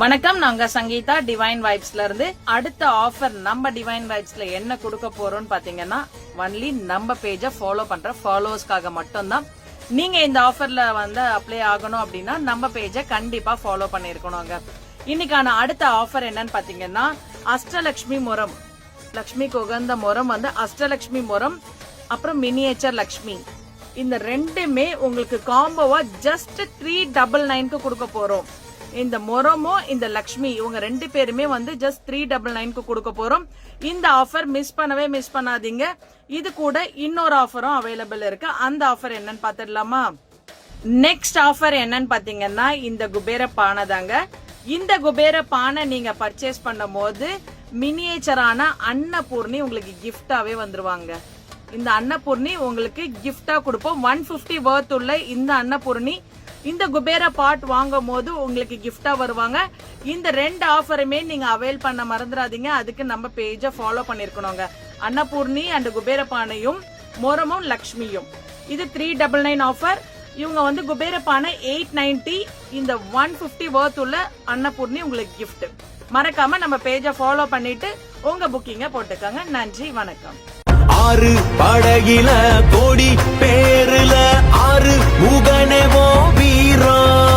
வணக்கம், நாங்க சங்கீதா டிவைன் வைப்ஸ்ல இருந்து. அடுத்த ஆஃபர் நம்ம டிவைன் வைப்ஸ்ல என்ன கொடுக்க போறோம்னு பாத்தீங்கன்னா, ஒன்லி நம்ம பேஜ ஃபாலோ பண்ற ஃபாலோவர்ஸ்க்காக மட்டும்தான். நீங்க இந்த ஆஃபர்ல வந்து அப்ளை ஆகணும் அப்படின்னா நம்ம பேஜ கண்டிப்பா ஃபாலோ பண்ணிருக்கணுங்க. இன்னைக்கான அடுத்த ஆஃபர் என்னன்னு பாத்தீங்கன்னா, அஷ்டலட்சுமி முறம், லட்சுமிக்கு உகந்த முறம் வந்து அஷ்டலட்சுமி முறம், அப்புறம் மினியேச்சர் லட்சுமி. இந்த ரெண்டுமே உங்களுக்கு காம்போவா ஜஸ்ட் 399 கொடுக்க போறோம். இந்த முறமும் இந்த லக்ஷ்மி இவங்க ரெண்டு பேருமே வந்து ஜஸ்ட் 399 கொடுக்க போறோம். இந்த ஆஃபர் மிஸ் பண்ணாதீங்க. இது கூட இன்னொரு ஆஃபரும் அவைலபிள் இருக்கு. அந்த ஆஃபர் என்னன்னு பாத்துடலாமா? நெக்ஸ்ட் ஆஃபர் என்னன்னு பாத்தீங்கன்னா, இந்த குபேர பானை தாங்க. இந்த குபேர பானை நீங்க பர்ச்சேஸ் பண்ணும் போது மினியேச்சரான அன்னபூர்ணி உங்களுக்கு கிஃப்டாவே வந்துருவாங்க. இந்த அன்னபூர்ணி உங்களுக்கு கிஃப்டா கொடுப்போம். 150 வர்த் உள்ள இந்த அன்னபூர்ணி இந்த குபேர பாட் வாங்கும் போது உங்களுக்கு கிஃப்டா வருவாங்க. இந்த ரெண்டு ஆஃபருமே நீங்க அவைல் பண்ண மறந்துடாதீங்க. அதுக்கு நம்ம பேஜ ஃபாலோ பண்ணிருக்கணுங்க. அன்னபூர்ணி அண்ட் குபேர பானையும் முறமும் லக்ஷ்மியும் இது 399 ஆஃபர். இவங்க வந்து குபேர பானை 890, இந்த 150 வர்த் உள்ள அன்னபூர்ணி உங்களுக்கு கிஃப்ட். மறக்காம நம்ம பேஜ ஃபாலோ பண்ணிட்டு உங்க புக்கிங்க போட்டுக்கோங்க. நன்றி, வணக்கம். ஆறு படகில கோடி பேருல ஆறு முகனேவோ வீரம்.